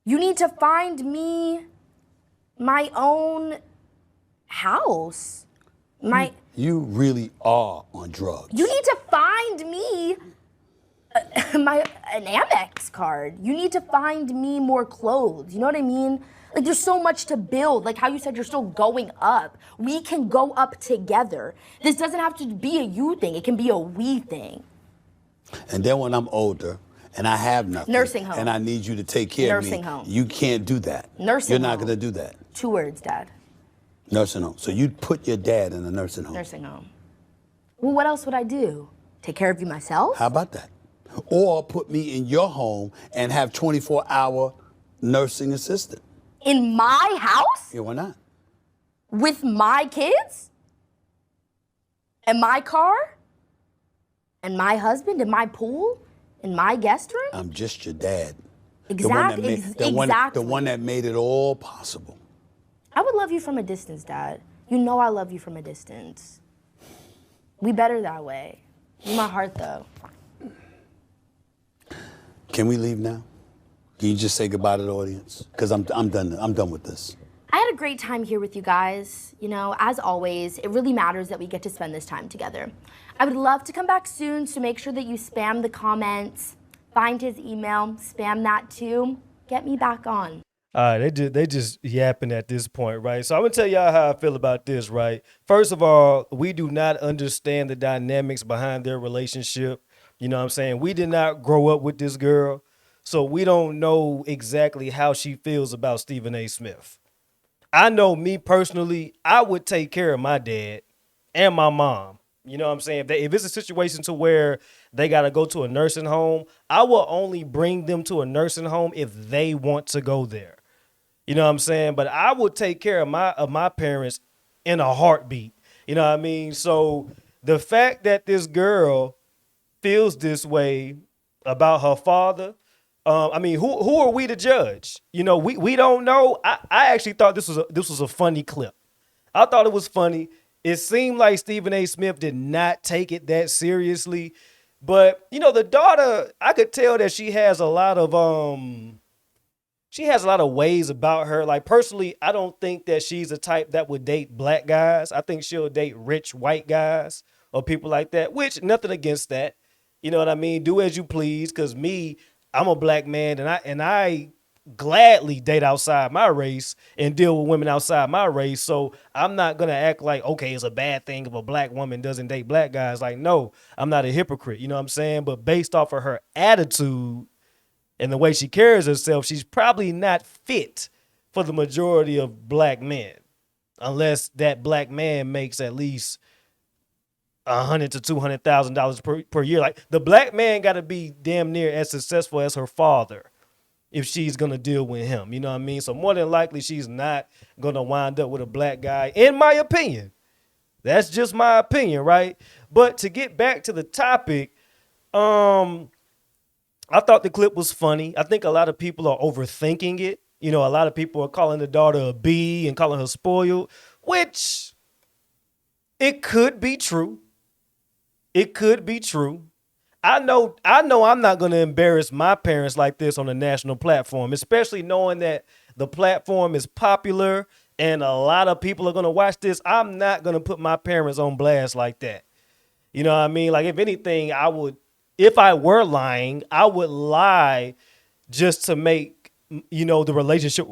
You need to find me my own house. You really are on drugs. You need to find me an Amex card. You need to find me more clothes. You know what I mean? Like there's so much to build. Like how you said you're still going up. We can go up together. This doesn't have to be a you thing. It can be a we thing. And then when I'm older and I have nothing. Nursing home. And I need you to take care of me. Nursing home. You can't do that. Nursing You're not home. going to do that. 2 words, Dad. Nursing home. So you'd put your dad in a nursing home. Nursing home. Well, what else would I do? Take care of you myself? How about that? Or put me in your home and have 24-hour nursing assistant. In my house? Yeah, why not? With my kids? And my car? And my husband? And my pool? In my guest room? I'm just your dad. Exactly. The one that made it all possible. I would love you from a distance, Dad. You know I love you from a distance. We better that way. In my heart, though. Can we leave now? Can you just say goodbye to the audience? Because I'm done. I'm done with this. I had a great time here with you guys. You know, as always, it really matters that we get to spend this time together. I would love to come back soon, so make sure that you spam the comments, find his email, spam that too. Get me back on. All right, they just yapping at this point, right? So I'm gonna tell y'all how I feel about this, right? First of all, we do not understand the dynamics behind their relationship. You know what I'm saying? We did not grow up with this girl, so we don't know exactly how she feels about Stephen A. Smith. I know me personally, I would take care of my dad and my mom. You know what I'm saying? If it's a situation to where they got to go to a nursing home, I will only bring them to a nursing home if they want to go there. You know what I'm saying? But I would take care of my parents in a heartbeat. You know what I mean? So the fact that this girl feels this way about her father, I mean, who are we to judge? You know, we don't know. I actually thought this was a funny clip. I thought it was funny. It seemed like Stephen A. Smith did not take it that seriously. But, you know, the daughter, I could tell that she has a lot of ways about her. Like, personally, I don't think that she's the type that would date black guys. I think she'll date rich white guys or people like that, which nothing against that. You know what I mean? Do as you please, because I'm a black man, and I gladly date outside my race and deal with women outside my race. So I'm not going to act like, okay, it's a bad thing if a black woman doesn't date black guys. Like, no, I'm not a hypocrite. You know what I'm saying? But based off of her attitude and the way she carries herself, she's probably not fit for the majority of black men, unless that black man makes at least $100,000 to $200,000 per year. Like, the black man got to be damn near as successful as her father if she's going to deal with him. You know what I mean? So more than likely, she's not going to wind up with a black guy, in my opinion. That's just my opinion, right? But to get back to the topic, I thought the clip was funny. I think a lot of people are overthinking it. You know, a lot of people are calling the daughter a B and calling her spoiled, which it could be true. It could be true. I know I'm not going to embarrass my parents like this on a national platform, especially knowing that the platform is popular and a lot of people are going to watch this. I'm not going to put my parents on blast like that. You know what I mean? Like, if anything, if I were lying, I would lie just to make, you know, the relationship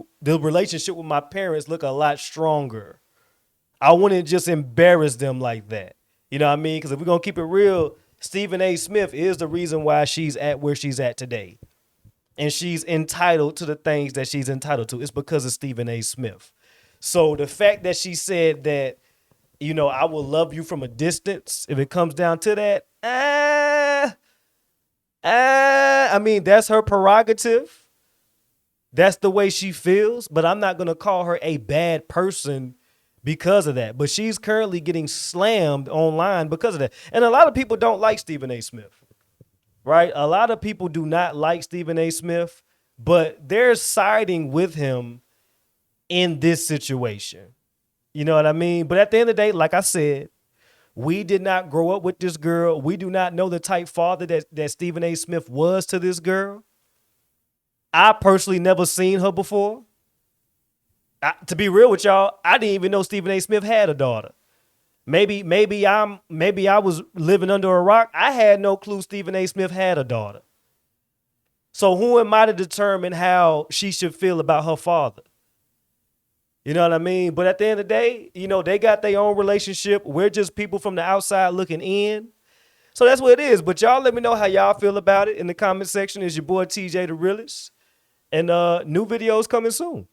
with my parents look a lot stronger. I wouldn't just embarrass them like that. You know what I mean? Because if we're going to keep it real, Stephen A. Smith is the reason why she's at where she's at today. And she's entitled to the things that she's entitled to. It's because of Stephen A. Smith. So the fact that she said that, you know, I will love you from a distance, if it comes down to that, I mean, that's her prerogative. That's the way she feels. But I'm not going to call her a bad person because of that. But she's currently getting slammed online because of that. And a lot of people don't like Stephen A. Smith, right? A lot of people do not like Stephen A. Smith, but they're siding with him in this situation. You know what I mean? But at the end of the day, like I said, we did not grow up with this girl. We do not know the type father that Stephen A. Smith was to this girl. I personally never seen her before. To be real with y'all, I didn't even know Stephen A. Smith had a daughter. Maybe I was living under a rock. I had no clue Stephen A. Smith had a daughter. So who am I to determine how she should feel about her father? You know what I mean? But at the end of the day, you know, they got their own relationship. We're just people from the outside looking in. So that's what it is. But y'all let me know how y'all feel about it in the comment section. It's your boy TJ the Realist. And new videos coming soon.